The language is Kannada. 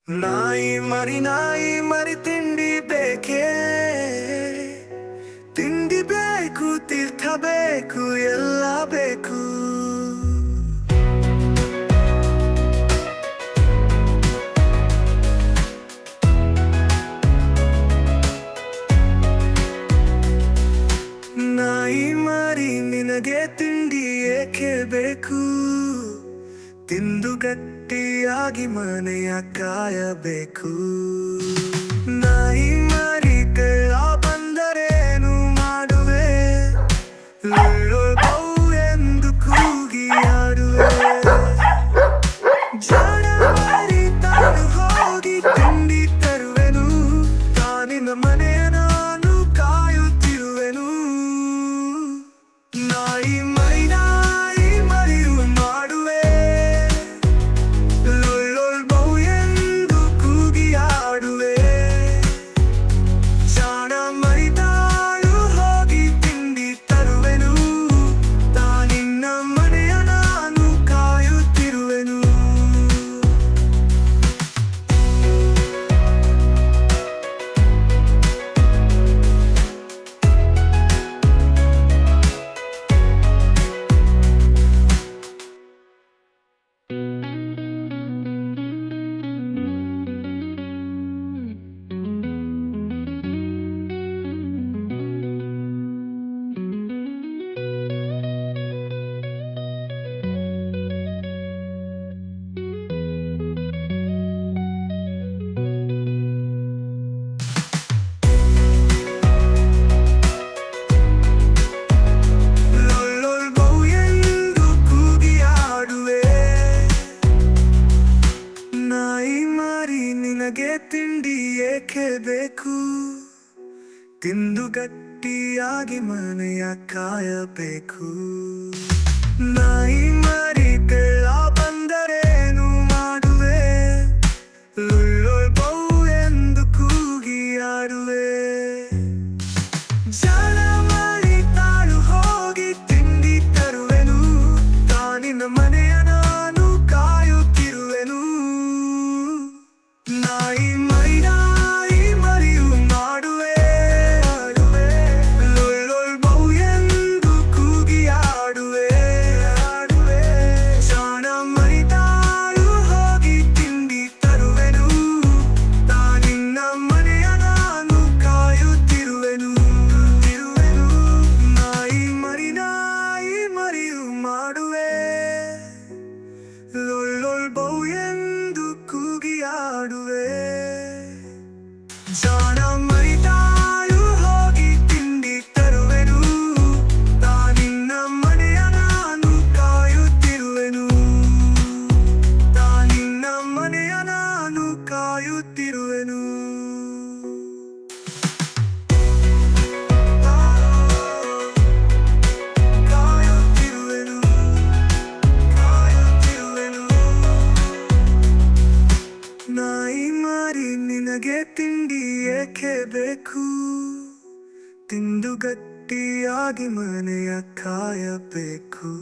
ನಾಯಿ ಮರಿ ತಿಂಡಿ ಬೇಕೇ? ತಿಂಡಿ ಬೇಕು, ತೀರ್ಥ ಬೇಕು, ಎಲ್ಲ ಬೇಕು. ನಾಯಿ ಮರಿ ನಿನಗೆ ತಿಂಡಿ ಏಕೆ ಬೇಕು? ತಿಂದು ಗಟ್ಟಿಯಾಗಿ ಮನೆಯ ಕಾಯಬೇಕು. ನಾಯಿ ಮರಿ ಕಳ್ಳ ಬಂದರೇನು ಮಾಡುವೆ? ಲೊಳ್ಳೊ ಬೌ ಎಂದು ಕೂಗಿ ಆಡುವೆ. ಜಾಣ ಮರಿ ತಾನು ಹೋಗಿ ತಿಂಡಿ ತರುವೆನು, ತಾನಿನ ಮನೆಯ ನಾನು ಕಾಯುತ್ತಿರುವೆನು. ನಾಯಿ ಮರಿಯು ಮಾಡುವೆ, ಲೊಳ್ಳೊಳ್ ಬೌ ಎಂದು ಕೂಗಿ ಆಡುವೆ. ಜಾಣ ಮರಿ ತಾನು ಹೋಗಿ ತಿಂಡಿ ತರುವೆನು, ತಾನಿನ್ನ ಮನೆಯ ನಾನು ಕಾಯುತ್ತಿರುವೆನು. ಲೊಳ್ಳೊಳ್ ಬೌ ಎಂದು ಕೂಗಿ ಆಡುವೆ. ನಾಯಿ ಮರಿ ನಿನಗೆ ತಿಂಡಿ ಏಕೆ ಬೇಕು? ತಿಂದು ಗಟ್ಟಿಯಾಗಿ ಮನೆಯ ಕಾಯಬೇಕು. ನಾಯಿ ಮರಿ ಕಳ್ಳ ಬಂದರೇನು ಮಾಡುವೆ? ಲೊಳ್ಳೊಳ್ ಬೌ ಎಂದು ಕೂಗಿ ಆಡುವೆ. ಜಾಣ ಮರಿ ತಾನು ಹೋಗಿ ತಿಂಡಿ ತರುವೆನು, ತಾನಿನ ಮನೆಯ ನಾನು ಕಾಯುತ್ತಿರುವೆನು. ನಾಯಿ ಮರಿಯು ಮಾಡುವೆ, ಲೊಳ್ಳೊಳ್ ಬೌ ಎಂದು ಕೂಗಿ ಆಡುವೆ. ಜಾಣ ಮರಿ ತಾನು ಹೋಗಿ ತಿಂಡಿ ತರುವೆನು, ತಾನಿನ್ನ ಮನೆಯ ನಾನು ಕಾಯುತ್ತಿರುವೆನು. ನಾಯಿ ಮರಿಯು ಮಾಡುವೆ, ಲೊಳ್ಳೊಳ್ ಬೌ ಎಂದು ಕೂಗಿ ಆಡುವೆ. ಜಾಣ ಮರಿ ತಾನು ಹೋಗಿ ತಿಂಡಿ ತರುವೆನು, ತಾನಿನ್ನ ಮನೆಯ ನಾನು ಕಾಯುತ್ತಿರುವೆನು. ತಾನಿನ್ನ ಮನೆಯ ನಾನು ಕಾಯುತ್ತಿರುವೆನು. ನಾಯಿ ಮರಿ ನಿನಗೆ ತಿಂಡಿ ಏಕೆ ಬೇಕು? ತಿಂದು ಗಟ್ಟಿಯಾಗಿ ಮನೆಯ ಕಾಯಬೇಕು.